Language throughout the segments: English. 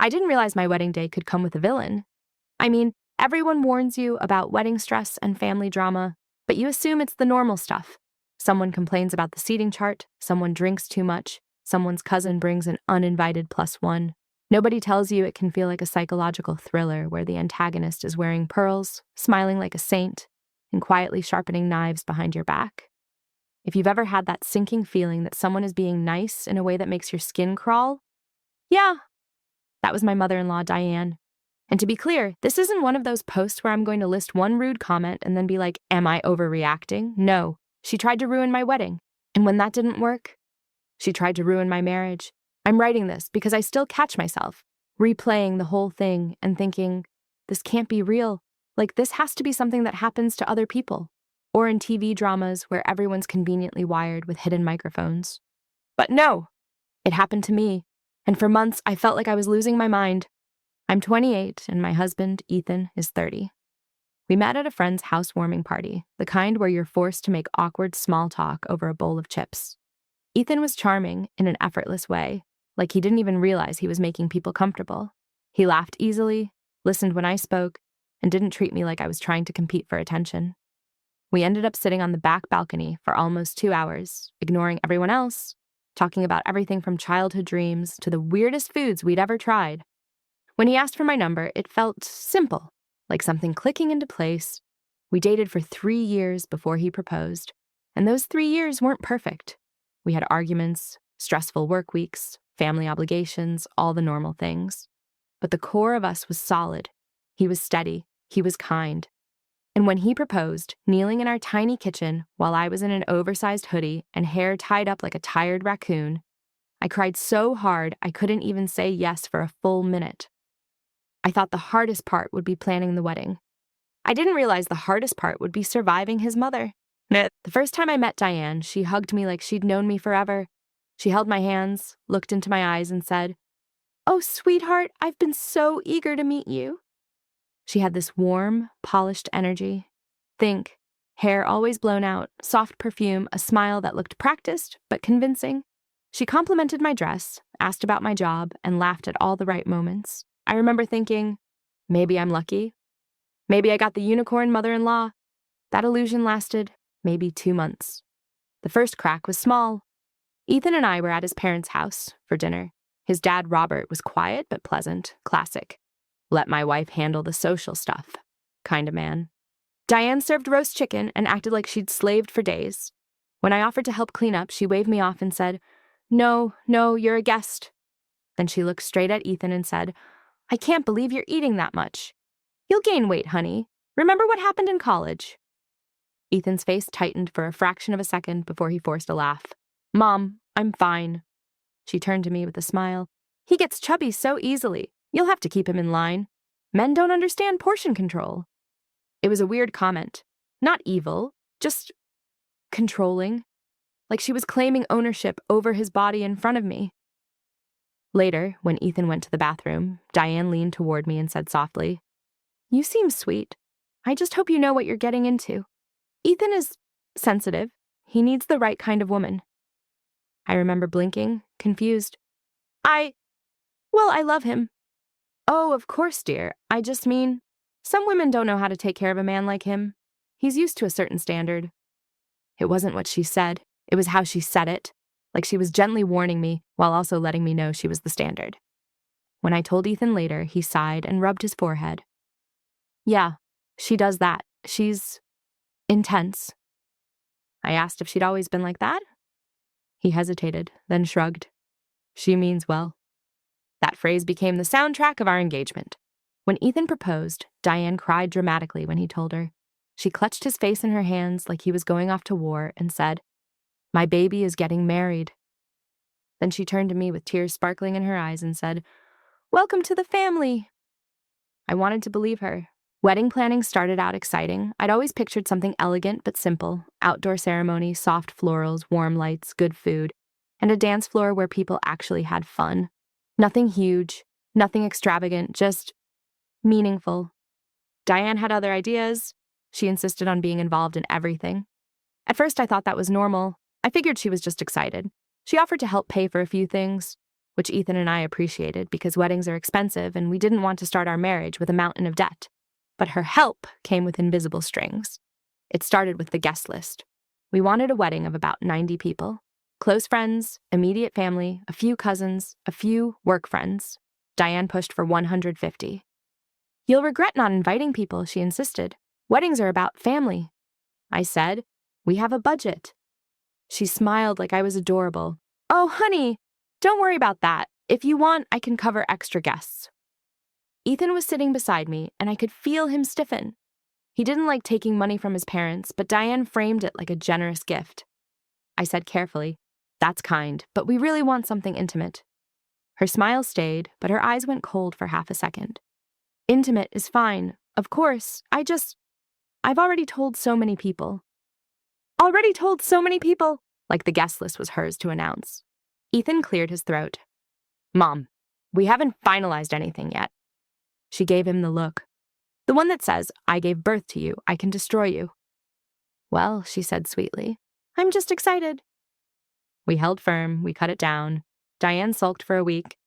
I didn't realize my wedding day could come with a villain. I mean, everyone warns you about wedding stress and family drama, but you assume it's the normal stuff. Someone complains about the seating chart, someone drinks too much, someone's cousin brings an uninvited +1. Nobody tells you it can feel like a psychological thriller where the antagonist is wearing pearls, smiling like a saint, and quietly sharpening knives behind your back. If you've ever had that sinking feeling that someone is being nice in a way that makes your skin crawl, yeah, that was my mother-in-law, Diane. And to be clear, this isn't one of those posts where I'm going to list one rude comment and then be like, am I overreacting? No, she tried to ruin my wedding. And when that didn't work, she tried to ruin my marriage. I'm writing this because I still catch myself replaying the whole thing and thinking, this can't be real. Like, this has to be something that happens to other people, or in TV dramas where everyone's conveniently wired with hidden microphones. But no, it happened to me. And for months, I felt like I was losing my mind. I'm 28, and my husband, Ethan, is 30. We met at a friend's housewarming party, the kind where you're forced to make awkward small talk over a bowl of chips. Ethan was charming in an effortless way, like he didn't even realize he was making people comfortable. He laughed easily, listened when I spoke, and didn't treat me like I was trying to compete for attention. We ended up sitting on the back balcony for almost 2 hours, ignoring everyone else, talking about everything from childhood dreams to the weirdest foods we'd ever tried. When he asked for my number, it felt simple, like something clicking into place. We dated for 3 years before he proposed, and those 3 years weren't perfect. We had arguments, stressful work weeks, family obligations, all the normal things. But the core of us was solid. He was steady. He was kind. And when he proposed, kneeling in our tiny kitchen while I was in an oversized hoodie and hair tied up like a tired raccoon, I cried so hard I couldn't even say yes for a full minute. I thought the hardest part would be planning the wedding. I didn't realize the hardest part would be surviving his mother. The first time I met Diane, she hugged me like she'd known me forever. She held my hands, looked into my eyes, and said, "Oh, sweetheart, I've been so eager to meet you." She had this warm, polished energy. Think, hair always blown out, soft perfume, a smile that looked practiced but convincing. She complimented my dress, asked about my job, and laughed at all the right moments. I remember thinking, maybe I'm lucky. Maybe I got the unicorn mother-in-law. That illusion lasted maybe 2 months. The first crack was small. Ethan and I were at his parents' house for dinner. His dad, Robert, was quiet but pleasant, classic. Let my wife handle the social stuff kind of man. Diane served roast chicken and acted like she'd slaved for days. When I offered to help clean up, she waved me off and said, No, you're a guest." Then she looked straight at Ethan and said, "I can't believe you're eating that much. You'll gain weight, honey. Remember what happened in college?" Ethan's face tightened for a fraction of a second before he forced a laugh. "Mom, I'm fine." She turned to me with a smile. "He gets chubby so easily. You'll have to keep him in line. Men don't understand portion control." It was a weird comment. Not evil, just controlling. Like she was claiming ownership over his body in front of me. Later, when Ethan went to the bathroom, Diane leaned toward me and said softly, "You seem sweet. I just hope you know what you're getting into. Ethan is sensitive. He needs the right kind of woman." I remember blinking, confused. I love him." "Oh, of course, dear. I just mean, some women don't know how to take care of a man like him. He's used to a certain standard." It wasn't what she said. It was how she said it. Like she was gently warning me while also letting me know she was the standard. When I told Ethan later, he sighed and rubbed his forehead. "Yeah, she does that. She's intense." I asked if she'd always been like that. He hesitated, then shrugged. "She means well." That phrase became the soundtrack of our engagement. When Ethan proposed, Diane cried dramatically when he told her. She clutched his face in her hands like he was going off to war and said, "My baby is getting married." Then she turned to me with tears sparkling in her eyes and said, "Welcome to the family." I wanted to believe her. Wedding planning started out exciting. I'd always pictured something elegant but simple: outdoor ceremony, soft florals, warm lights, good food, and a dance floor where people actually had fun. Nothing huge, nothing extravagant, just meaningful. Diane had other ideas. She insisted on being involved in everything. At first, I thought that was normal. I figured she was just excited. She offered to help pay for a few things. which Ethan and I appreciated because weddings are expensive and we didn't want to start our marriage with a mountain of debt. But her help came with invisible strings. It started with the guest list. We wanted a wedding of about 90 people. Close friends, immediate family, a few cousins, a few work friends. Diane pushed for 150. "You'll regret not inviting people," she insisted. "Weddings are about family." I said, "We have a budget." She smiled like I was adorable. "Oh, honey, don't worry about that. If you want, I can cover extra guests." Ethan was sitting beside me, and I could feel him stiffen. He didn't like taking money from his parents, but Diane framed it like a generous gift. I said carefully, "That's kind, but we really want something intimate." Her smile stayed, but her eyes went cold for half a second. "Intimate is fine. Of course, I've already told so many people." "Already told so many people?" Like the guest list was hers to announce. Ethan cleared his throat. "Mom, we haven't finalized anything yet." She gave him the look. "The one that says, 'I gave birth to you, I can destroy you.'" "Well," she said sweetly, "I'm just excited." We held firm, we cut it down. Diane sulked for a week.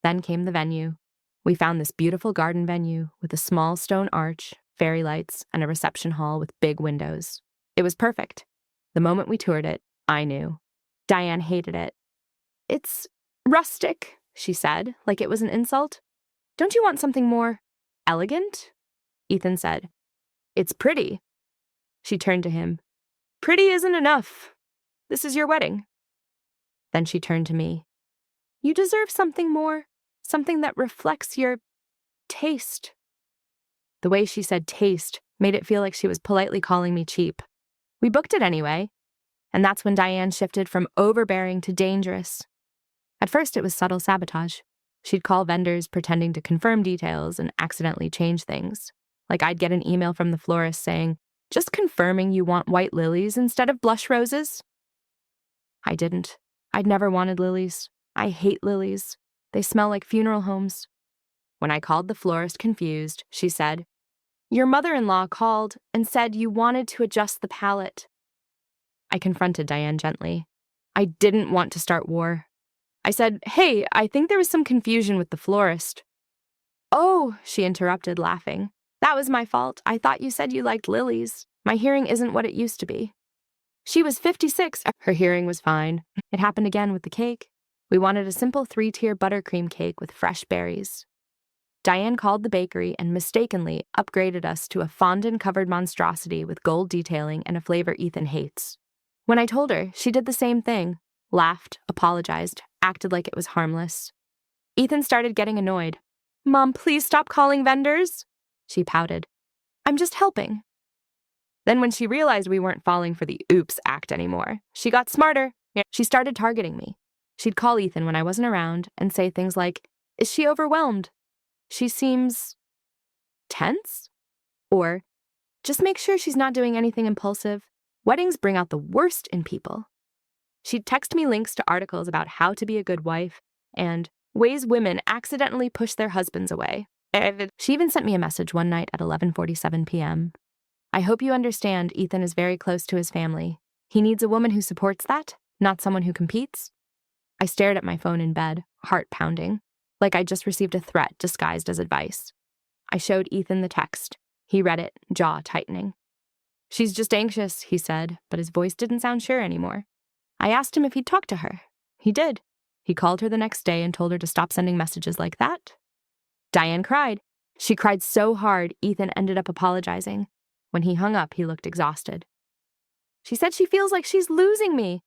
Then came the venue. We found this beautiful garden venue with a small stone arch, fairy lights, and a reception hall with big windows. It was perfect. The moment we toured it, I knew. Diane hated it. "It's rustic," she said, like it was an insult. "Don't you want something more elegant?" Ethan said, "It's pretty." She turned to him. "Pretty isn't enough. This is your wedding." Then she turned to me. "You deserve something more, something that reflects your taste." The way she said taste made it feel like she was politely calling me cheap. We booked it anyway, and that's when Diane shifted from overbearing to dangerous. At first, it was subtle sabotage. She'd call vendors pretending to confirm details and accidentally change things. Like I'd get an email from the florist saying, "Just confirming you want white lilies instead of blush roses." I didn't. I'd never wanted lilies. I hate lilies. They smell like funeral homes. When I called the florist confused, she said, "Your mother-in-law called and said you wanted to adjust the palette." I confronted Diane gently. I didn't want to start war. I said, "Hey, I think there was some confusion with the florist." "Oh," she interrupted, laughing. "That was my fault. I thought you said you liked lilies. My hearing isn't what it used to be." She was 56. Her hearing was fine. It happened again with the cake. We wanted a simple 3-tier buttercream cake with fresh berries. Diane called the bakery and mistakenly upgraded us to a fondant-covered monstrosity with gold detailing and a flavor Ethan hates. When I told her, she did the same thing. Laughed, apologized, acted like it was harmless. Ethan started getting annoyed. "Mom, please stop calling vendors." She pouted. "I'm just helping." Then when she realized we weren't falling for the oops act anymore, she got smarter. She started targeting me. She'd call Ethan when I wasn't around and say things like, "Is she overwhelmed? She seems tense?" Or, "Just make sure she's not doing anything impulsive. Weddings bring out the worst in people." She'd text me links to articles about how to be a good wife and ways women accidentally push their husbands away. She even sent me a message one night at 11:47 p.m. "I hope you understand Ethan is very close to his family. He needs a woman who supports that, not someone who competes." I stared at my phone in bed, heart pounding, like I'd just received a threat disguised as advice. I showed Ethan the text. He read it, jaw tightening. "She's just anxious," he said, but his voice didn't sound sure anymore. I asked him if he'd talked to her. He did. He called her the next day and told her to stop sending messages like that. Diane cried. She cried so hard, Ethan ended up apologizing. When he hung up, he looked exhausted. "She said she feels like she's losing me."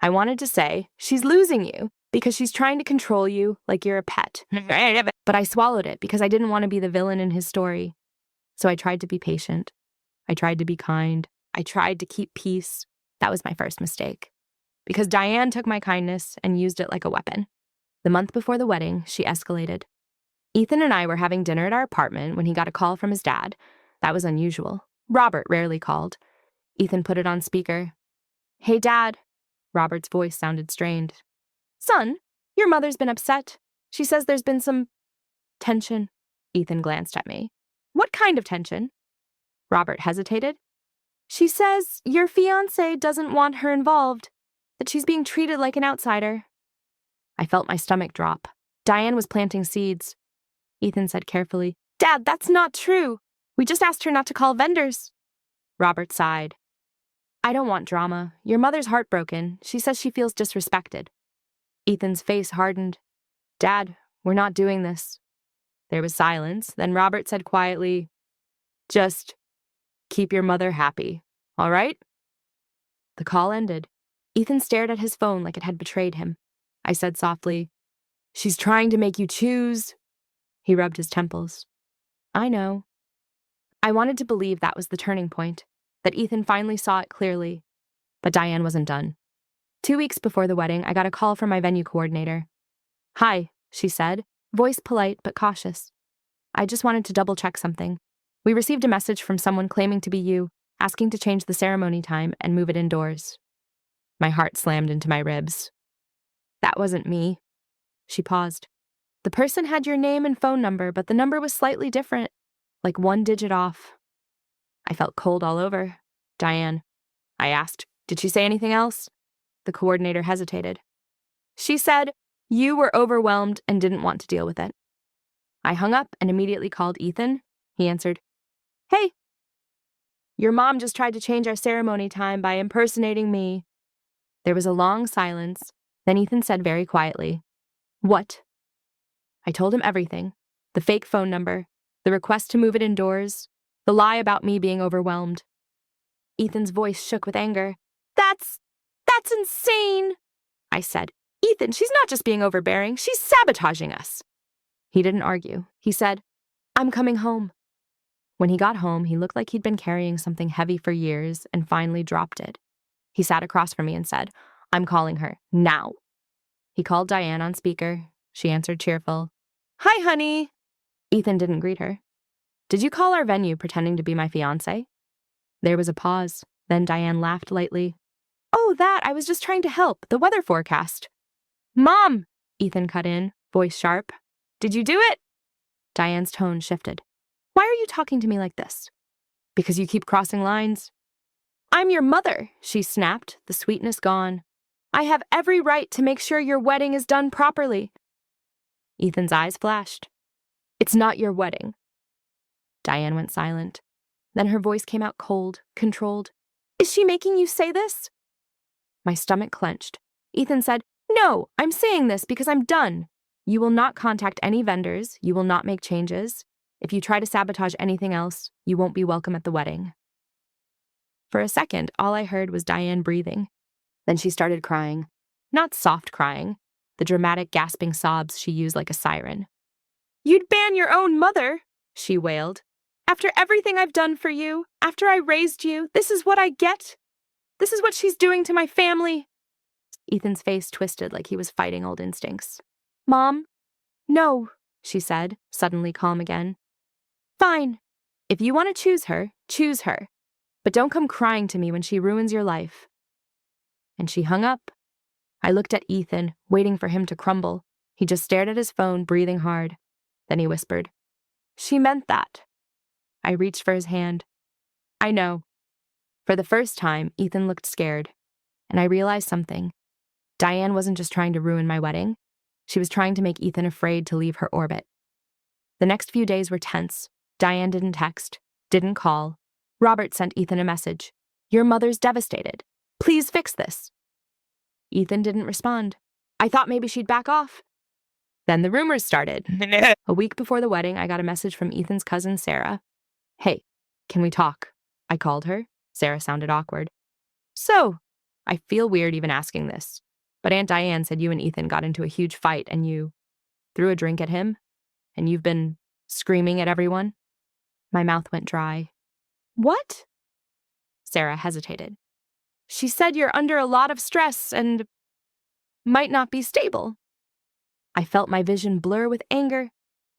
I wanted to say, "She's losing you because she's trying to control you like you're a pet." But I swallowed it because I didn't want to be the villain in his story. So I tried to be patient. I tried to be kind. I tried to keep peace. That was my first mistake. Because Diane took my kindness and used it like a weapon. The month before the wedding, she escalated. Ethan and I were having dinner at our apartment when he got a call from his dad. That was unusual. Robert rarely called. Ethan put it on speaker. "Hey, Dad." Robert's voice sounded strained. "Son, your mother's been upset. She says there's been some tension." Ethan glanced at me. "What kind of tension?" Robert hesitated. "She says your fiancé doesn't want her involved, that she's being treated like an outsider." I felt my stomach drop. Diane was planting seeds. Ethan said carefully, "Dad, that's not true. We just asked her not to call vendors." Robert sighed. "I don't want drama. Your mother's heartbroken. She says she feels disrespected." Ethan's face hardened. "Dad, we're not doing this." There was silence. Then Robert said quietly, "Just keep your mother happy, all right?" The call ended. Ethan stared at his phone like it had betrayed him. I said softly, "She's trying to make you choose." He rubbed his temples. "I know." I wanted to believe that was the turning point, that Ethan finally saw it clearly. But Diane wasn't done. 2 weeks before the wedding, I got a call from my venue coordinator. "Hi," she said, voice polite but cautious. "I just wanted to double-check something. We received a message from someone claiming to be you, asking to change the ceremony time and move it indoors." My heart slammed into my ribs. "That wasn't me." She paused. "The person had your name and phone number, but the number was slightly different, like 1 digit off." I felt cold all over. "Diane," I asked, "did she say anything else?" The coordinator hesitated. "She said you were overwhelmed and didn't want to deal with it." I hung up and immediately called Ethan. He answered, "Hey. Your mom just tried to change our ceremony time by impersonating me." There was a long silence. Then Ethan said very quietly, "What?" I told him everything. The fake phone number, the request to move it indoors, the lie about me being overwhelmed. Ethan's voice shook with anger. That's insane," I said. "Ethan, she's not just being overbearing, she's sabotaging us." He didn't argue. He said, "I'm coming home." When he got home, he looked like he'd been carrying something heavy for years and finally dropped it. He sat across from me and said, "I'm calling her, now." He called Diane on speaker. She answered cheerful, "Hi, honey." Ethan didn't greet her. "Did you call our venue pretending to be my fiancé?" There was a pause. Then Diane laughed lightly. "Oh, I was just trying to help, the weather forecast." "Mom," Ethan cut in, voice sharp. "Did you do it?" Diane's tone shifted. "Why are you talking to me like this?" "Because you keep crossing lines." "I'm your mother," she snapped, the sweetness gone. "I have every right to make sure your wedding is done properly." Ethan's eyes flashed. "It's not your wedding." Diane went silent. Then her voice came out cold, controlled. "Is she making you say this?" My stomach clenched. Ethan said, "No, I'm saying this because I'm done. You will not contact any vendors. You will not make changes. If you try to sabotage anything else, you won't be welcome at the wedding." For a second, all I heard was Diane breathing. Then she started crying. Not soft crying, the dramatic gasping sobs she used like a siren. "You'd ban your own mother," she wailed. "After everything I've done for you, after I raised you, this is what I get? This is what she's doing to my family." Ethan's face twisted like he was fighting old instincts. "Mom?" "No," she said, suddenly calm again. "Fine. If you want to choose her, choose her. But don't come crying to me when she ruins your life." And she hung up. I looked at Ethan, waiting for him to crumble. He just stared at his phone, breathing hard. Then he whispered, "She meant that." I reached for his hand. "I know." For the first time, Ethan looked scared. And I realized something. Diane wasn't just trying to ruin my wedding. She was trying to make Ethan afraid to leave her orbit. The next few days were tense. Diane didn't text, didn't call. Robert sent Ethan a message. "Your mother's devastated. Please fix this." Ethan didn't respond. I thought maybe she'd back off. Then the rumors started. A week before the wedding, I got a message from Ethan's cousin, Sarah. "Hey, can we talk?" I called her. Sarah sounded awkward. "So, I feel weird even asking this, but Aunt Diane said you and Ethan got into a huge fight and you threw a drink at him, and you've been screaming at everyone." My mouth went dry. "What?" Sarah hesitated. "She said you're under a lot of stress and might not be stable." I felt my vision blur with anger.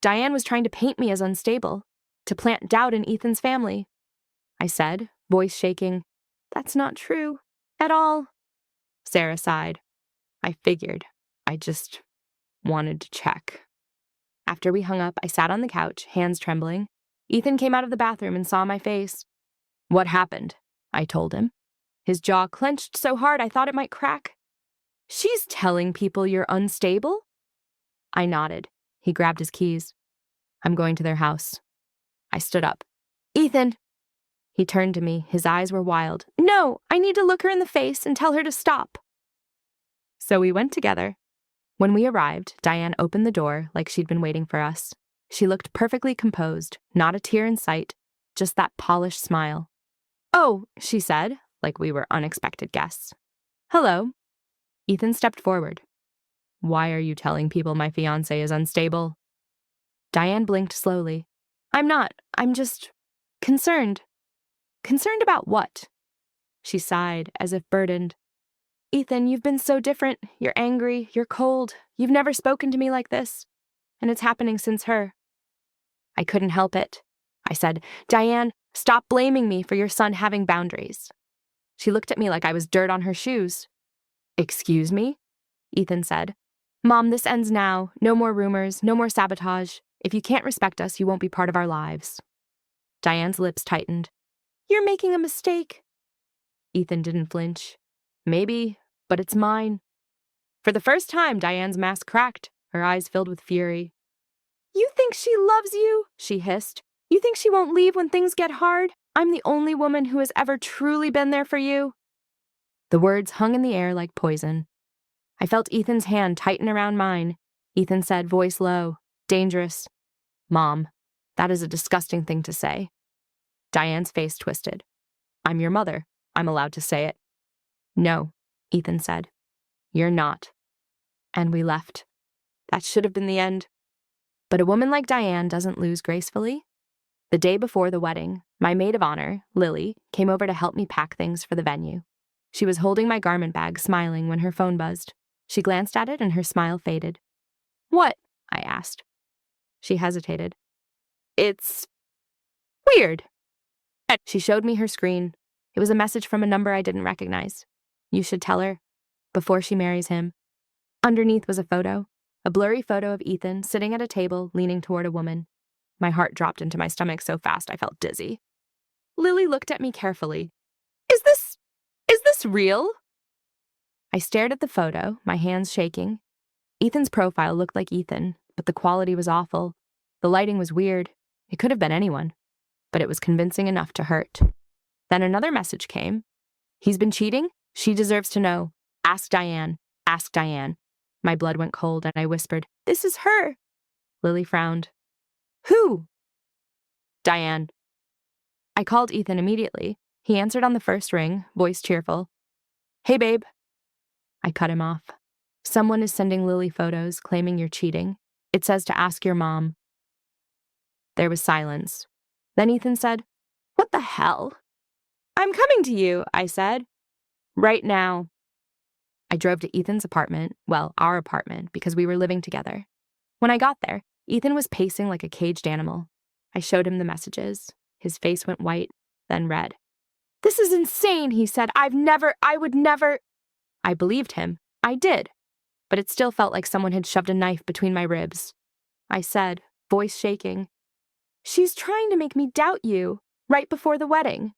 Diane was trying to paint me as unstable, to plant doubt in Ethan's family. I said, voice shaking, "That's not true at all." Sarah sighed. "I figured. I just wanted to check." After we hung up, I sat on the couch, hands trembling. Ethan came out of the bathroom and saw my face. "What happened?" I told him. His jaw clenched so hard I thought it might crack. She's telling people you're unstable? I nodded. He grabbed his keys. I'm going to their house. I stood up. Ethan! He turned to me. His eyes were wild. No, I need to look her in the face and tell her to stop. So we went together. When we arrived, Diane opened the door like she'd been waiting for us. She looked perfectly composed, not a tear in sight, just that polished smile. Oh, she said, like we were unexpected guests. Hello. Ethan stepped forward. Why are you telling people my fiancé is unstable? Diane blinked slowly. I'm not. I'm just concerned. Concerned about what? She sighed, as if burdened. Ethan, you've been so different. You're angry. You're cold. You've never spoken to me like this. And it's happening since her. I couldn't help it. I said, Diane, stop blaming me for your son having boundaries. She looked at me like I was dirt on her shoes. Excuse me? Ethan said. Mom, this ends now. No more rumors. No more sabotage. If you can't respect us, you won't be part of our lives. Diane's lips tightened. You're making a mistake. Ethan didn't flinch. Maybe, but it's mine. For the first time, Diane's mask cracked, her eyes filled with fury. You think she loves you? She hissed. You think she won't leave when things get hard? I'm the only woman who has ever truly been there for you. The words hung in the air like poison. I felt Ethan's hand tighten around mine. Ethan said, voice low, dangerous. Mom, that is a disgusting thing to say. Diane's face twisted. I'm your mother. I'm allowed to say it. No, Ethan said. You're not. And we left. That should have been the end. But a woman like Diane doesn't lose gracefully. The day before the wedding, my maid of honor, Lily, came over to help me pack things for the venue. She was holding my garment bag, smiling when her phone buzzed. She glanced at it and her smile faded. What? I asked. She hesitated. It's weird. She showed me her screen. It was a message from a number I didn't recognize. You should tell her. Before she marries him. Underneath was a photo. A blurry photo of Ethan sitting at a table, leaning toward a woman. My heart dropped into my stomach so fast I felt dizzy. Lily looked at me carefully. Is this real? I stared at the photo, my hands shaking. Ethan's profile looked like Ethan, but the quality was awful. The lighting was weird. It could have been anyone, but it was convincing enough to hurt. Then another message came. He's been cheating? She deserves to know. Ask Diane. Ask Diane. My blood went cold and I whispered, This is her. Lily frowned. Who? Diane. I called Ethan immediately. He answered on the first ring, voice cheerful. Hey, babe. I cut him off. Someone is sending Lily photos claiming you're cheating. It says to ask your mom. There was silence. Then Ethan said, What the hell? I'm coming to you, I said. Right now. I drove to Ethan's apartment, well, our apartment, because we were living together. When I got there, Ethan was pacing like a caged animal. I showed him the messages. His face went white, then red. This is insane, he said. I would never. I believed him. I did. But it still felt like someone had shoved a knife between my ribs. I said, voice shaking, She's trying to make me doubt you, right before the wedding.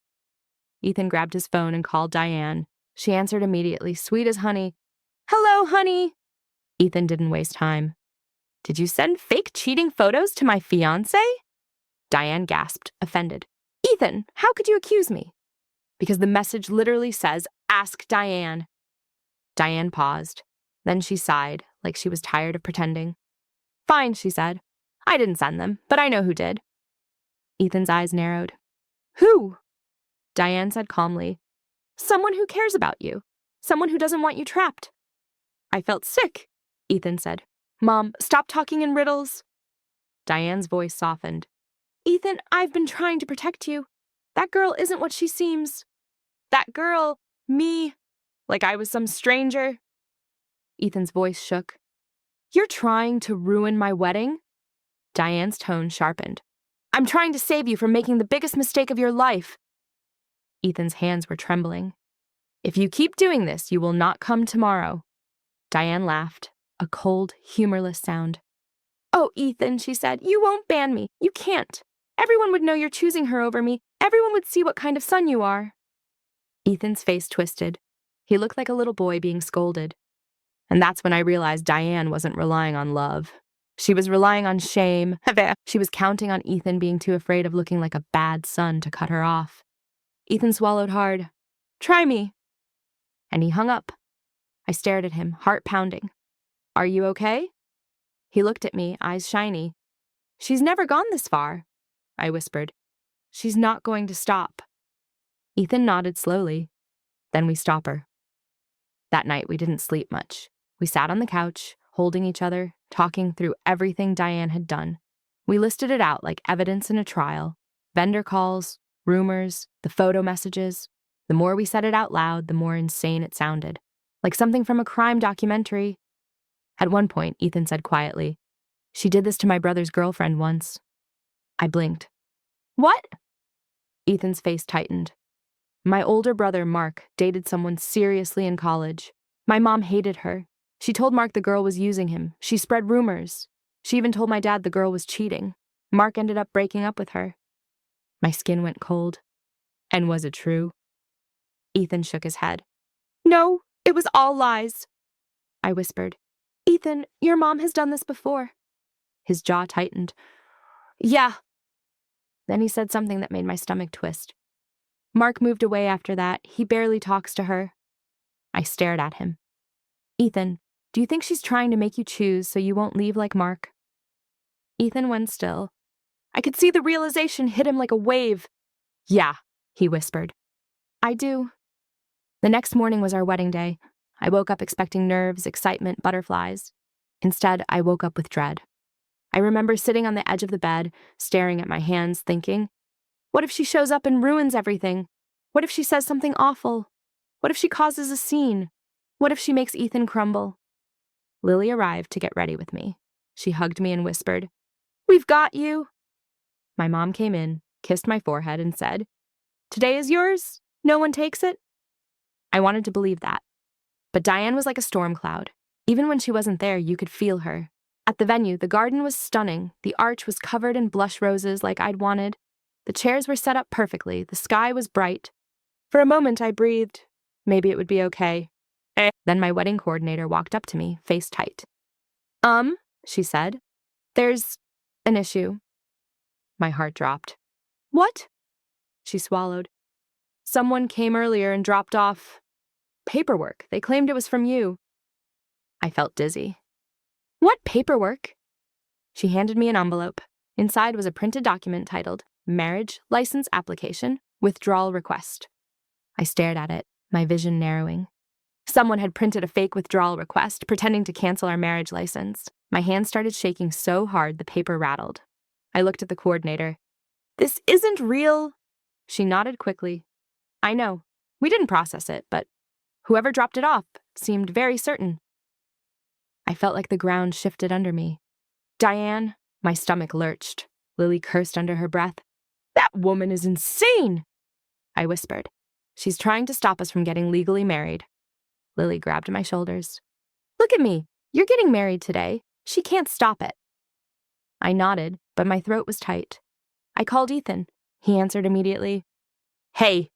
Ethan grabbed his phone and called Diane. She answered immediately, sweet as honey. Hello, honey. Ethan didn't waste time. Did you send fake cheating photos to my fiancé? Diane gasped, offended. Ethan, how could you accuse me? Because the message literally says, ask Diane. Diane paused. Then she sighed, like she was tired of pretending. Fine, she said. I didn't send them, but I know who did. Ethan's eyes narrowed. Who? Diane said calmly. Someone who cares about you. Someone who doesn't want you trapped. I felt sick, Ethan said. Mom, stop talking in riddles. Diane's voice softened. Ethan, I've been trying to protect you. That girl isn't what she seems. That girl, me, like I was some stranger. Ethan's voice shook. You're trying to ruin my wedding? Diane's tone sharpened. I'm trying to save you from making the biggest mistake of your life. Ethan's hands were trembling. If you keep doing this, you will not come tomorrow. Diane laughed, a cold, humorless sound. Oh, Ethan, she said, you won't ban me. You can't. Everyone would know you're choosing her over me. Everyone would see what kind of son you are. Ethan's face twisted. He looked like a little boy being scolded. And that's when I realized Diane wasn't relying on love. She was relying on shame. She was counting on Ethan being too afraid of looking like a bad son to cut her off. Ethan swallowed hard. "Try me." And he hung up. I stared at him, heart pounding. "Are you okay?" He looked at me, eyes shiny. "She's never gone this far," I whispered. "She's not going to stop." Ethan nodded slowly. "Then we stop her." That night we didn't sleep much. We sat on the couch, holding each other, talking through everything Diane had done. We listed it out like evidence in a trial. Vendor calls, rumors, the photo messages. The more we said it out loud, the more insane it sounded. Like something from a crime documentary. At one point, Ethan said quietly, "She did this to my brother's girlfriend once." I blinked. "What?" Ethan's face tightened. "My older brother, Mark, dated someone seriously in college. My mom hated her. She told Mark the girl was using him. She spread rumors. She even told my dad the girl was cheating. Mark ended up breaking up with her." My skin went cold. And was it true? Ethan shook his head. "No, it was all lies." I whispered, "Ethan, your mom has done this before." His jaw tightened. "Yeah." Then he said something that made my stomach twist. "Mark moved away after that. He barely talks to her." I stared at him. "Ethan, do you think she's trying to make you choose so you won't leave like Mark?" Ethan went still. I could see the realization hit him like a wave. "Yeah," he whispered. "I do." The next morning was our wedding day. I woke up expecting nerves, excitement, butterflies. Instead, I woke up with dread. I remember sitting on the edge of the bed, staring at my hands, thinking, what if she shows up and ruins everything? What if she says something awful? What if she causes a scene? What if she makes Ethan crumble? Lily arrived to get ready with me. She hugged me and whispered, "We've got you." My mom came in, kissed my forehead, and said, "Today is yours? No one takes it?" I wanted to believe that. But Diane was like a storm cloud. Even when she wasn't there, you could feel her. At the venue, the garden was stunning. The arch was covered in blush roses like I'd wanted. The chairs were set up perfectly. The sky was bright. For a moment, I breathed. Maybe it would be okay. Then my wedding coordinator walked up to me, face tight. She said. "There's an issue." My heart dropped. "What?" She swallowed. "Someone came earlier and dropped off paperwork. They claimed it was from you." I felt dizzy. "What paperwork?" She handed me an envelope. Inside was a printed document titled Marriage License Application Withdrawal Request. I stared at it, my vision narrowing. Someone had printed a fake withdrawal request, pretending to cancel our marriage license. My hand started shaking so hard the paper rattled. I looked at the coordinator. "This isn't real." She nodded quickly. "I know. We didn't process it, but whoever dropped it off seemed very certain." I felt like the ground shifted under me. "Diane," my stomach lurched. Lily cursed under her breath. "That woman is insane!" I whispered. "She's trying to stop us from getting legally married." Lily grabbed my shoulders. "Look at me. You're getting married today. She can't stop it." I nodded, but my throat was tight. I called Ethan. He answered immediately. "Hey,"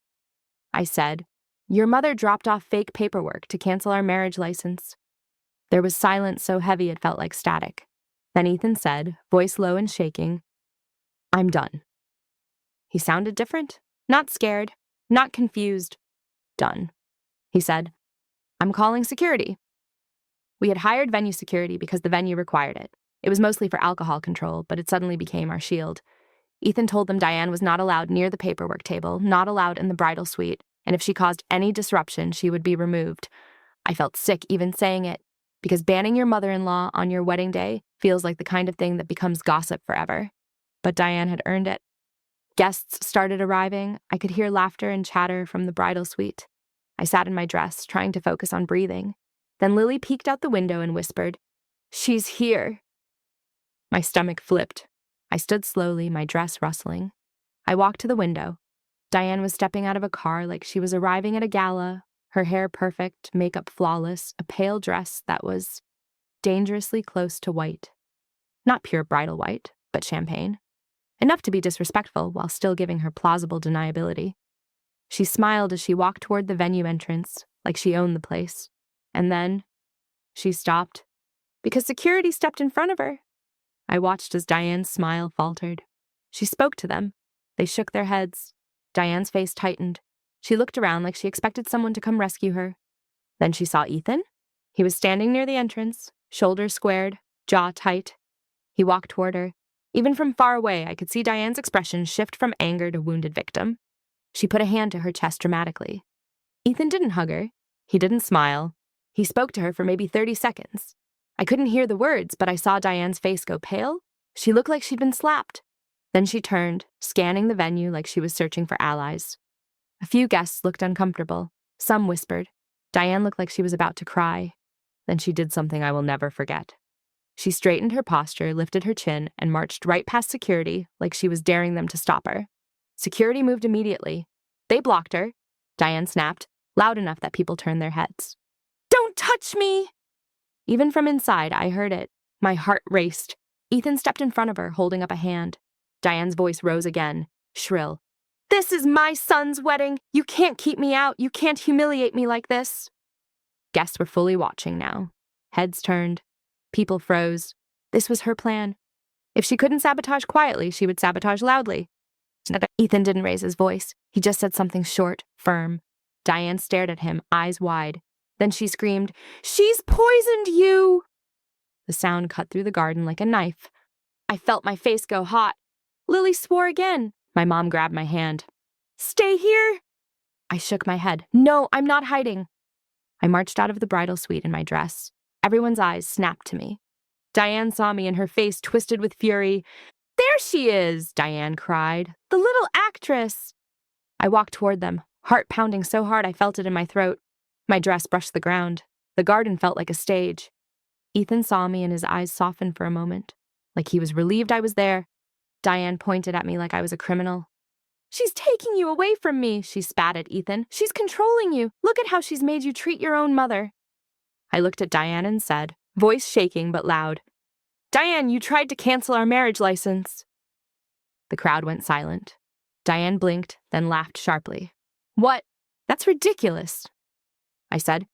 I said. "Your mother dropped off fake paperwork to cancel our marriage license." There was silence so heavy it felt like static. Then Ethan said, voice low and shaking, "I'm done." He sounded different. Not scared. Not confused. Done. He said, "I'm calling security." We had hired venue security because the venue required it. It was mostly for alcohol control, but it suddenly became our shield. Ethan told them Diane was not allowed near the paperwork table, not allowed in the bridal suite, and if she caused any disruption, she would be removed. I felt sick even saying it, because banning your mother-in-law on your wedding day feels like the kind of thing that becomes gossip forever. But Diane had earned it. Guests started arriving. I could hear laughter and chatter from the bridal suite. I sat in my dress, trying to focus on breathing. Then Lily peeked out the window and whispered, "She's here." My stomach flipped. I stood slowly, my dress rustling. I walked to the window. Diane was stepping out of a car like she was arriving at a gala, her hair perfect, makeup flawless, a pale dress that was dangerously close to white. Not pure bridal white, but champagne. Enough to be disrespectful while still giving her plausible deniability. She smiled as she walked toward the venue entrance, like she owned the place. And then, She stopped, because security stepped in front of her. I watched as Diane's smile faltered. She spoke to them. They shook their heads. Diane's face tightened. She looked around like she expected someone to come rescue her. Then she saw Ethan. He was standing near the entrance, shoulders squared, jaw tight. He walked toward her. Even from far away, I could see Diane's expression shift from anger to wounded victim. She put a hand to her chest dramatically. Ethan didn't hug her. He didn't smile. He spoke to her for maybe 30 seconds. I couldn't hear the words, but I saw Diane's face go pale. She looked like she'd been slapped. Then she turned, scanning the venue like she was searching for allies. A few guests looked uncomfortable. Some whispered. Diane looked like she was about to cry. Then she did something I will never forget. She straightened her posture, lifted her chin, and marched right past security like she was daring them to stop her. Security moved immediately. They blocked her. Diane snapped, loud enough that people turned their heads. "Don't touch me!" Even from inside, I heard it. My heart raced. Ethan stepped in front of her, holding up a hand. Diane's voice rose again, shrill. "This is my son's wedding! You can't keep me out! You can't humiliate me like this!" Guests were fully watching now. Heads turned. People froze. This was her plan. If she couldn't sabotage quietly, she would sabotage loudly. Ethan didn't raise his voice. He just said something short, firm. Diane stared at him, eyes wide. Then she screamed, "She's poisoned you!" The sound cut through the garden like a knife. I felt my face go hot. Lily swore again. My mom grabbed my hand. "Stay here!" I shook my head. "No, I'm not hiding." I marched out of the bridal suite in my dress. Everyone's eyes snapped to me. Diane saw me and her face twisted with fury. "There she is!" Diane cried. "The little actress!" I walked toward them, heart pounding so hard I felt it in my throat. My dress brushed the ground. The garden felt like a stage. Ethan saw me and his eyes softened for a moment, like he was relieved I was there. Diane pointed at me like I was a criminal. "She's taking you away from me," she spat at Ethan. "She's controlling you. Look at how she's made you treat your own mother." I looked at Diane and said, voice shaking but loud, "Diane, you tried to cancel our marriage license." The crowd went silent. Diane blinked, then laughed sharply. "What? That's ridiculous," I said.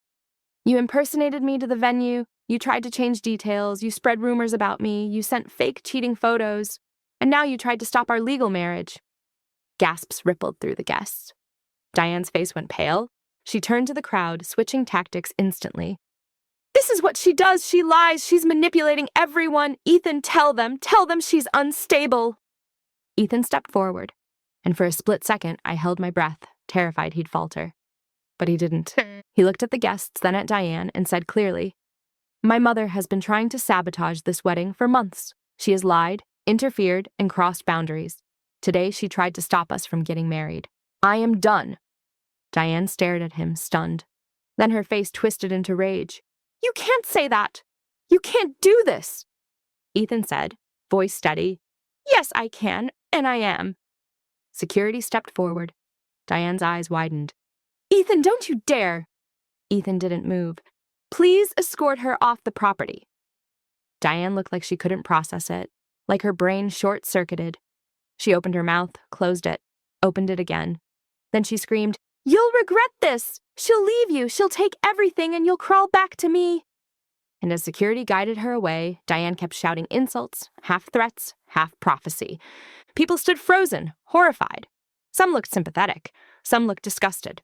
"You impersonated me to the venue. You tried to change details. You spread rumors about me. You sent fake cheating photos. And now you tried to stop our legal marriage." Gasps rippled through the guests. Diane's face went pale. She turned to the crowd, switching tactics instantly. "This is what she does. She lies. She's manipulating everyone. Ethan, tell them she's unstable." Ethan stepped forward, and for a split second, I held my breath, terrified he'd falter. But he didn't. He looked at the guests, then at Diane, and said clearly, "My mother has been trying to sabotage this wedding for months. She has lied, interfered, and crossed boundaries. Today, she tried to stop us from getting married. I am done." Diane stared at him, stunned. Then her face twisted into rage. "You can't say that! You can't do this!" Ethan said, voice steady, "Yes, I can, and I am." Security stepped forward. Diane's eyes widened. "Ethan, don't you dare!" Ethan didn't move. "Please escort her off the property." Diane looked like she couldn't process it, like her brain short-circuited. She opened her mouth, closed it, opened it again. Then she screamed, "You'll regret this! She'll leave you, she'll take everything, and you'll crawl back to me." And as security guided her away, Diane kept shouting insults, half threats, half prophecy. People stood frozen, horrified. Some looked sympathetic, some looked disgusted.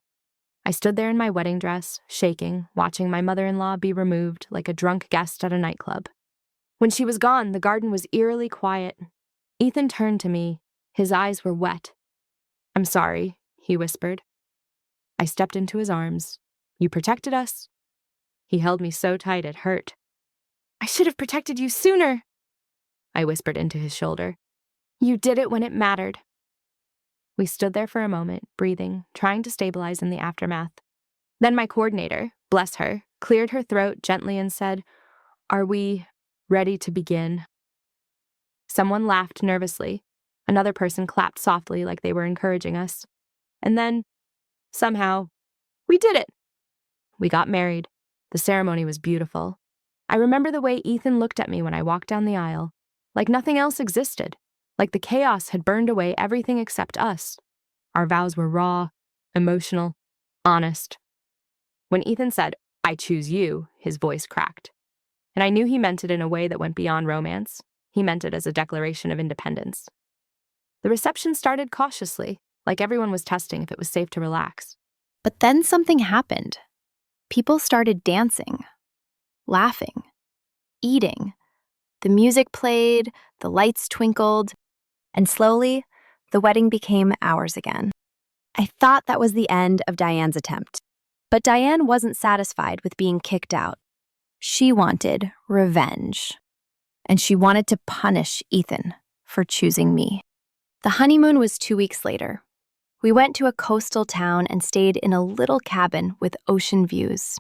I stood there in my wedding dress, shaking, watching my mother-in-law be removed like a drunk guest at a nightclub. When she was gone, the garden was eerily quiet. Ethan turned to me. His eyes were wet. "I'm sorry," he whispered. I stepped into his arms. "You protected us." He held me so tight it hurt. "I should have protected you sooner," I whispered into his shoulder. "You did it when it mattered." We stood there for a moment, breathing, trying to stabilize in the aftermath. Then my coordinator, bless her, cleared her throat gently and said, "Are we ready to begin?" Someone laughed nervously. Another person clapped softly like they were encouraging us. And then, somehow, we did it. We got married. The ceremony was beautiful. I remember the way Ethan looked at me when I walked down the aisle, like nothing else existed, like the chaos had burned away everything except us. Our vows were raw, emotional, honest. When Ethan said, "I choose you," his voice cracked. And I knew he meant it in a way that went beyond romance. He meant it as a declaration of independence. The reception started cautiously, like everyone was testing if it was safe to relax. But then something happened. People started dancing, laughing, eating. The music played, the lights twinkled, and slowly, the wedding became ours again. I thought that was the end of Diane's attempt. But Diane wasn't satisfied with being kicked out. She wanted revenge. And she wanted to punish Ethan for choosing me. The honeymoon was 2 weeks later. We went to a coastal town and stayed in a little cabin with ocean views.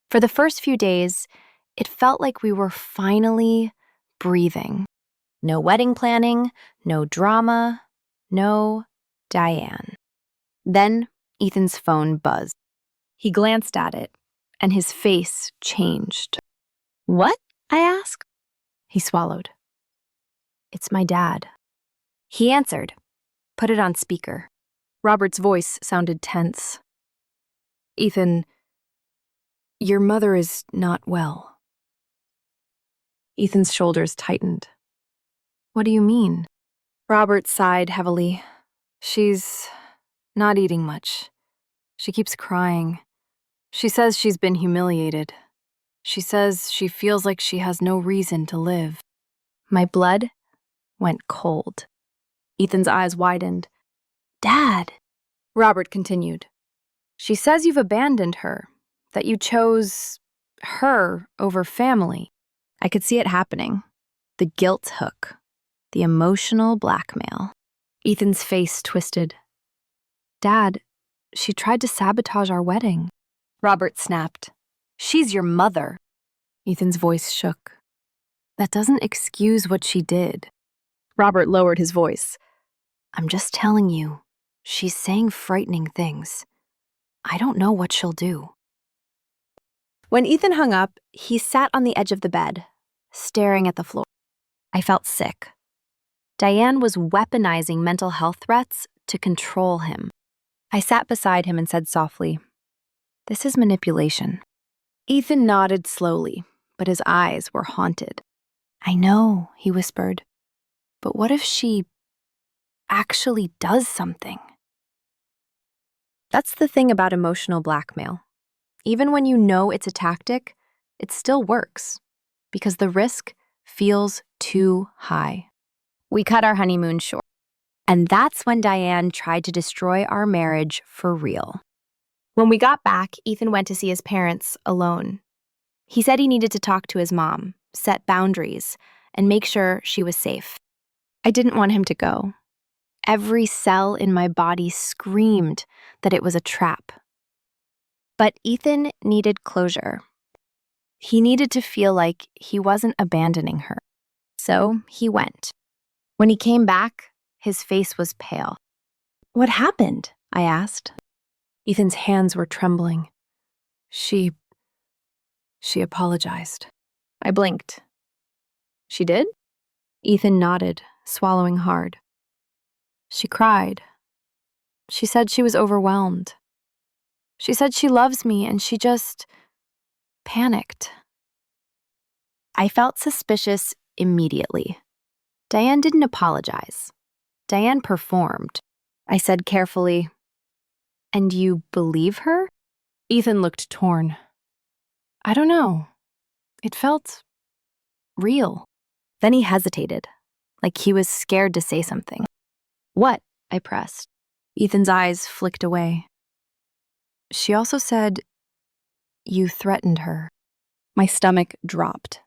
For the first few days, it felt like we were finally breathing. No wedding planning, no drama, no Diane. Then Ethan's phone buzzed. He glanced at it, and his face changed. "What?" I asked. He swallowed. "It's my dad." He answered, put it on speaker. Robert's voice sounded tense. "Ethan, your mother is not well." Ethan's shoulders tightened. "What do you mean?" Robert sighed heavily. "She's not eating much. She keeps crying. She says she's been humiliated. She says she feels like she has no reason to live." My blood went cold. Ethan's eyes widened. "Dad," Robert continued, "she says you've abandoned her, that you chose her over family." I could see it happening. The guilt hook, the emotional blackmail. Ethan's face twisted. "Dad, she tried to sabotage our wedding." Robert snapped. "She's your mother." Ethan's voice shook. "That doesn't excuse what she did." Robert lowered his voice. "I'm just telling you, she's saying frightening things. I don't know what she'll do." When Ethan hung up, he sat on the edge of the bed, staring at the floor. I felt sick. Diane was weaponizing mental health threats to control him. I sat beside him and said softly, "This is manipulation." Ethan nodded slowly, but his eyes were haunted. "I know," he whispered, "but what if she actually does something?" That's the thing about emotional blackmail. Even when you know it's a tactic, it still works, because the risk feels too high. We cut our honeymoon short, and that's when Diane tried to destroy our marriage for real. When we got back, Ethan went to see his parents alone. He said he needed to talk to his mom, set boundaries, and make sure she was safe. I didn't want him to go. Every cell in my body screamed that it was a trap. But Ethan needed closure. He needed to feel like he wasn't abandoning her. So he went. When he came back, his face was pale. "What happened?" I asked. Ethan's hands were trembling. She apologized." I blinked. "She did?" Ethan nodded, swallowing hard. "She cried. She said she was overwhelmed. She said she loves me and she just panicked." I felt suspicious immediately. Diane didn't apologize. Diane performed. I said carefully, "And you believe her?" Ethan looked torn. "I don't know. It felt real." Then he hesitated, like he was scared to say something. "What?" I pressed. Ethan's eyes flicked away. "She also said you threatened her." My stomach dropped.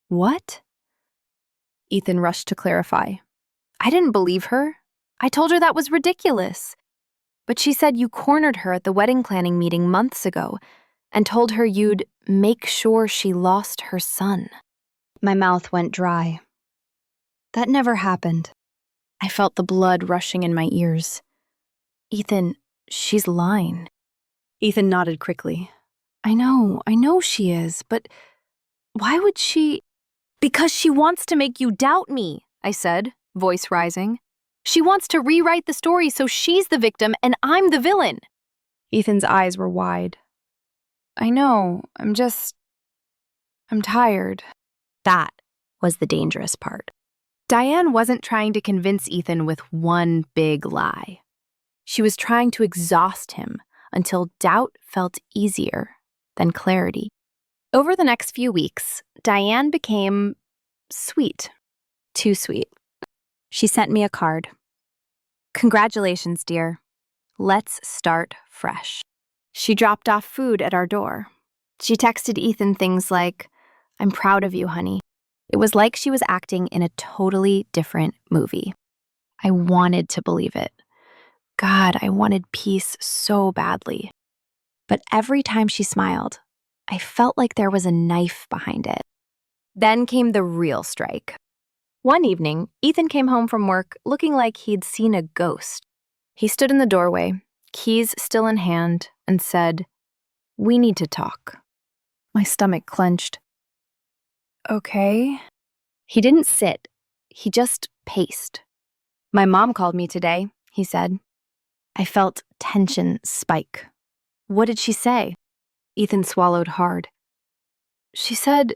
"What?" Ethan rushed to clarify. "I didn't believe her. I told her that was ridiculous. But she said you cornered her at the wedding planning meeting months ago and told her you'd make sure she lost her son." My mouth went dry. "That never happened." I felt the blood rushing in my ears. "Ethan, she's lying." Ethan nodded quickly. I know she is, but why would she?" "Because she wants to make you doubt me," I said, voice rising. "She wants to rewrite the story so she's the victim and I'm the villain." Ethan's eyes were wide. I know, I'm tired. That was the dangerous part. Diane wasn't trying to convince Ethan with one big lie. She was trying to exhaust him until doubt felt easier than clarity. Over the next few weeks, Diane became sweet. Too sweet. She sent me a card. "Congratulations, dear. Let's start fresh." She dropped off food at our door. She texted Ethan things like, "I'm proud of you, honey." It was like she was acting in a totally different movie. I wanted to believe it. God, I wanted peace so badly. But every time she smiled, I felt like there was a knife behind it. Then came the real strike. One evening, Ethan came home from work looking like he'd seen a ghost. He stood in the doorway, keys still in hand, and said, "We need to talk." My stomach clenched. "Okay." He didn't sit. He just paced. "My mom called me today," he said. I felt tension spike. "What did she say?" Ethan swallowed hard. "She said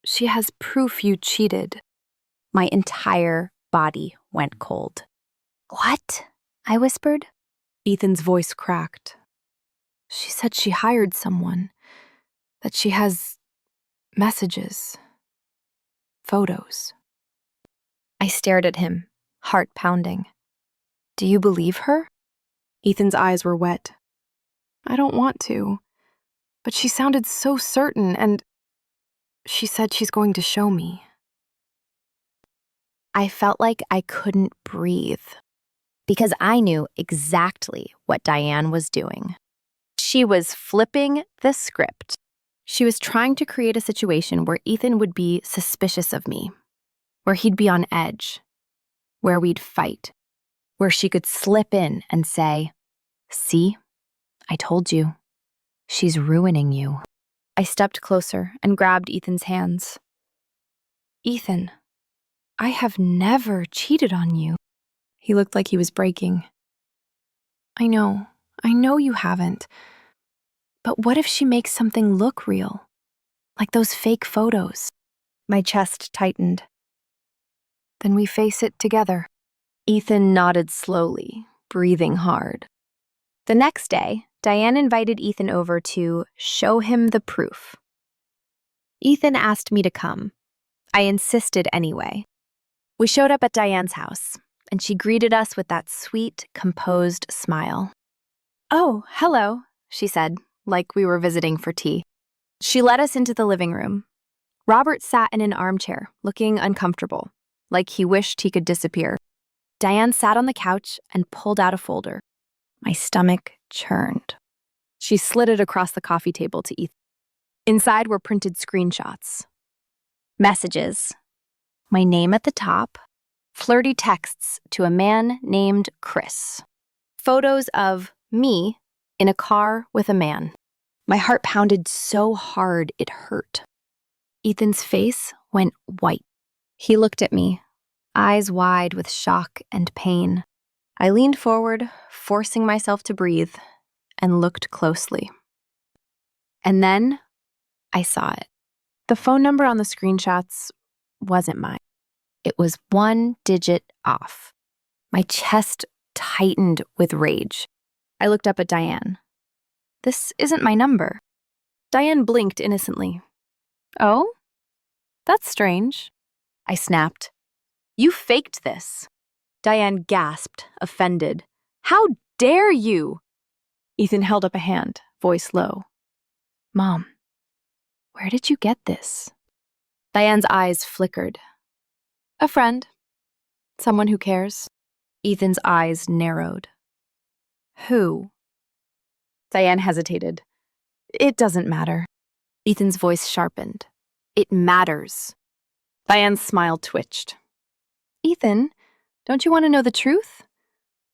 she has proof you cheated." My entire body went cold. "What?" I whispered. Ethan's voice cracked. "She said she hired someone, that she has messages, photos." I stared at him, heart pounding. "Do you believe her?" Ethan's eyes were wet. "I don't want to, but she sounded so certain, and she said she's going to show me." I felt like I couldn't breathe because I knew exactly what Diane was doing. She was flipping the script. She was trying to create a situation where Ethan would be suspicious of me, where he'd be on edge, where we'd fight, where she could slip in and say, "See, I told you. She's ruining you." I stepped closer and grabbed Ethan's hands. "Ethan, I have never cheated on you." He looked like he was breaking. I know you haven't. But what if she makes something look real? Like those fake photos?" My chest tightened. "Then we face it together." Ethan nodded slowly, breathing hard. The next day, Diane invited Ethan over to show him the proof. Ethan asked me to come. I insisted anyway. We showed up at Diane's house, and she greeted us with that sweet, composed smile. "Oh, hello," she said, like we were visiting for tea. She led us into the living room. Robert sat in an armchair, looking uncomfortable, like he wished he could disappear. Diane sat on the couch and pulled out a folder. My stomach churned. She slid it across the coffee table to Ethan. Inside were printed screenshots. Messages. My name at the top. Flirty texts to a man named Chris. Photos of me in a car with a man. My heart pounded so hard it hurt. Ethan's face went white. He looked at me, eyes wide with shock and pain. I leaned forward, forcing myself to breathe, and looked closely. And then I saw it. The phone number on the screenshots wasn't mine. It was one digit off. My chest tightened with rage. I looked up at Diane. "This isn't my number." Diane blinked innocently. "Oh? That's strange." I snapped. "You faked this." Diane gasped, offended. "How dare you?" Ethan held up a hand, voice low. "Mom, where did you get this?" Diane's eyes flickered. "A friend. Someone who cares." Ethan's eyes narrowed. "Who?" Diane hesitated. "It doesn't matter." Ethan's voice sharpened. "It matters." Diane's smile twitched. "Ethan, don't you want to know the truth?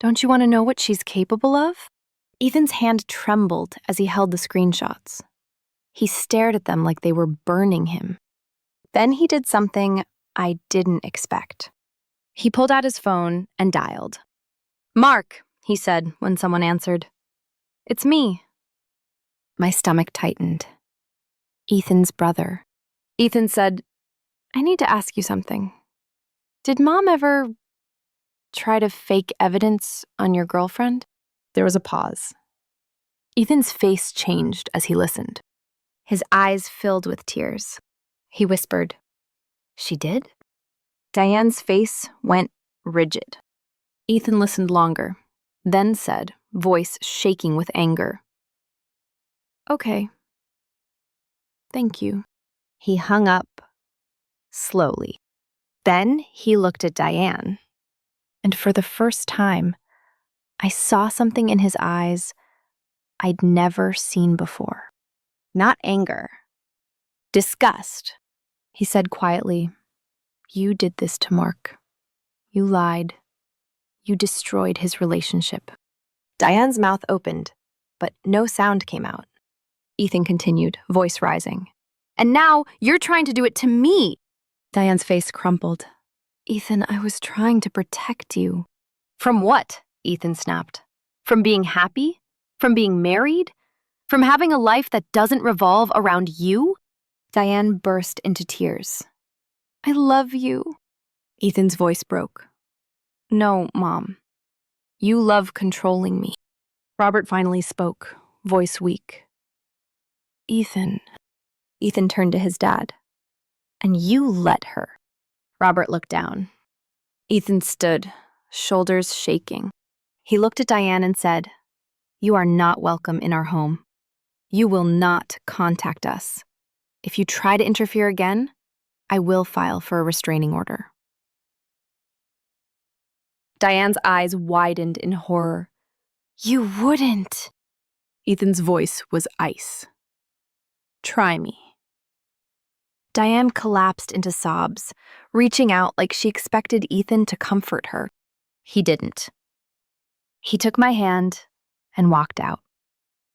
Don't you want to know what she's capable of?" Ethan's hand trembled as he held the screenshots. He stared at them like they were burning him. Then he did something I didn't expect. He pulled out his phone and dialed. "Mark," he said when someone answered. "It's me." My stomach tightened. Ethan's brother. Ethan said, "I need to ask you something. Did Mom ever try to fake evidence on your girlfriend?" There was a pause. Ethan's face changed as he listened. His eyes filled with tears. He whispered, "She did?" Diane's face went rigid. Ethan listened longer, then said, voice shaking with anger, "Okay. Thank you." He hung up slowly. Then he looked at Diane, and for the first time, I saw something in his eyes I'd never seen before. Not anger. Disgust. He said quietly, "You did this to Mark. You lied. You destroyed his relationship." Diane's mouth opened, but no sound came out. Ethan continued, voice rising. "And now you're trying to do it to me." Diane's face crumpled. "Ethan, I was trying to protect you." "From what?" Ethan snapped. "From being happy? From being married? From having a life that doesn't revolve around you?" Diane burst into tears. "I love you." Ethan's voice broke. "No, Mom. You love controlling me." Robert finally spoke, voice weak. "Ethan." Ethan turned to his dad. "And you let her." Robert looked down. Ethan stood, shoulders shaking. He looked at Diane and said, "You are not welcome in our home. You will not contact us. If you try to interfere again, I will file for a restraining order." Diane's eyes widened in horror. "You wouldn't." Ethan's voice was ice. "Try me." Diane collapsed into sobs, reaching out like she expected Ethan to comfort her. He didn't. He took my hand and walked out.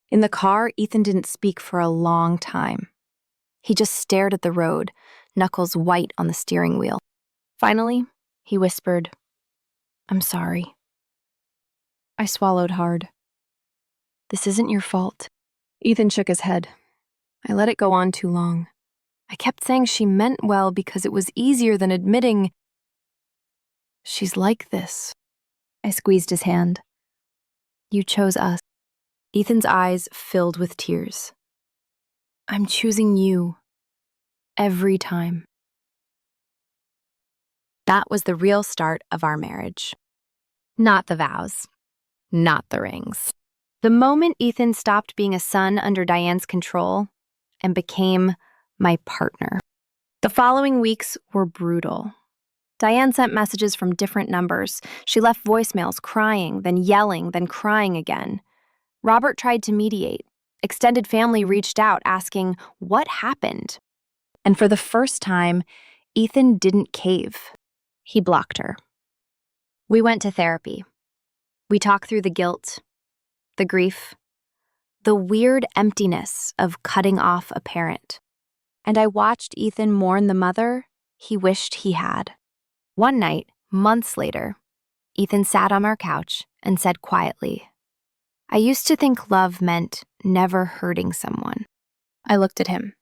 In the car, Ethan didn't speak for a long time. He just stared at the road, knuckles white on the steering wheel. Finally, he whispered, "I'm sorry." I swallowed hard. "This isn't your fault." Ethan shook his head. "I let it go on too long. I kept saying she meant well because it was easier than admitting she's like this." I squeezed his hand. "You chose us." Ethan's eyes filled with tears. "I'm choosing you. Every time." That was the real start of our marriage. Not the vows. Not the rings. The moment Ethan stopped being a son under Diane's control and became my partner. The following weeks were brutal. Diane sent messages from different numbers. She left voicemails crying, then yelling, then crying again. Robert tried to mediate. Extended family reached out asking, what happened? And for the first time, Ethan didn't cave. He blocked her. We went to therapy. We talked through the guilt, the grief, the weird emptiness of cutting off a parent. And I watched Ethan mourn the mother he wished he had. One night, months later, Ethan sat on our couch and said quietly, "I used to think love meant never hurting someone." I looked at him.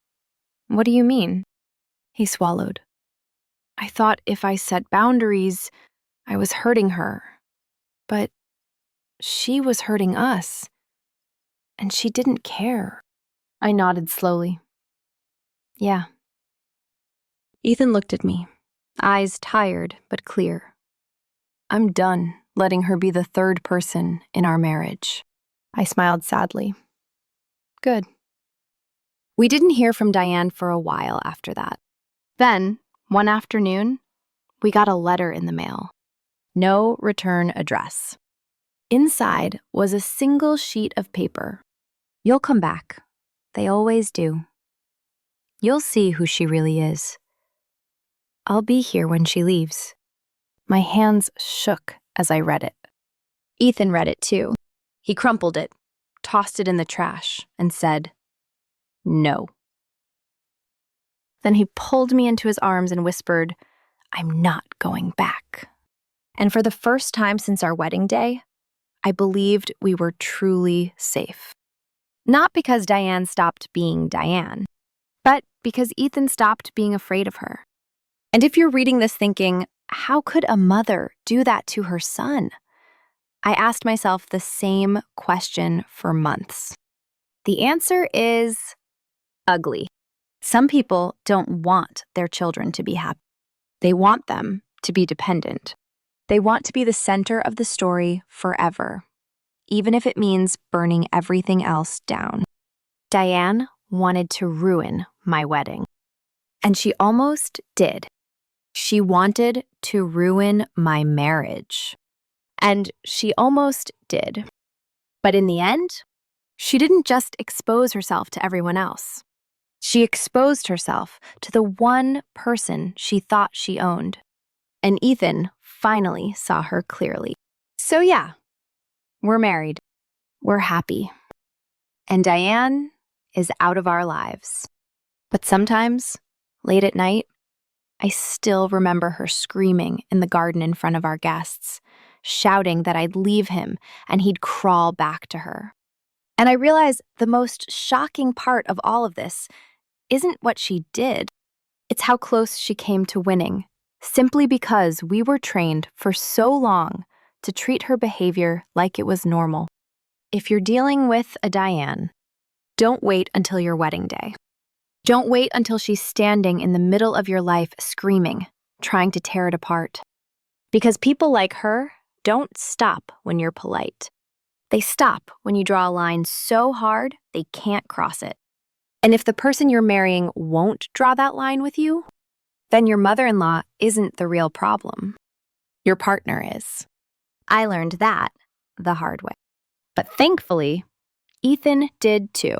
"What do you mean?" He swallowed. "I thought if I set boundaries, I was hurting her. But she was hurting us, and she didn't care." I nodded slowly. "Yeah." Ethan looked at me, eyes tired but clear. "I'm done letting her be the third person in our marriage." I smiled sadly. "Good." We didn't hear from Diane for a while after that. Then, one afternoon, we got a letter in the mail. No return address. Inside was a single sheet of paper. "You'll come back. They always do. You'll see who she really is. I'll be here when she leaves." My hands shook as I read it. Ethan read it too. He crumpled it, tossed it in the trash, and said, "No." Then he pulled me into his arms and whispered, "I'm not going back." And for the first time since our wedding day, I believed we were truly safe. Not because Diane stopped being Diane, but because Ethan stopped being afraid of her. And if you're reading this thinking, how could a mother do that to her son? I asked myself the same question for months. The answer is ugly. Some people don't want their children to be happy. They want them to be dependent. They want to be the center of the story forever, even if it means burning everything else down. Diane wanted to ruin my wedding. And she almost did. She wanted to ruin my marriage. And she almost did. But in the end, she didn't just expose herself to everyone else. She exposed herself to the one person she thought she owned. And Ethan finally saw her clearly. So yeah, we're married. We're happy. And Diane is out of our lives. But sometimes, late at night, I still remember her screaming in the garden in front of our guests, shouting that I'd leave him and he'd crawl back to her. And I realize the most shocking part of all of this isn't what she did. It's how close she came to winning, simply because we were trained for so long to treat her behavior like it was normal. If you're dealing with a Diane, don't wait until your wedding day. Don't wait until she's standing in the middle of your life screaming, trying to tear it apart. Because people like her don't stop when you're polite. They stop when you draw a line so hard they can't cross it. And if the person you're marrying won't draw that line with you, then your mother-in-law isn't the real problem. Your partner is. I learned that the hard way. But thankfully, Ethan did too.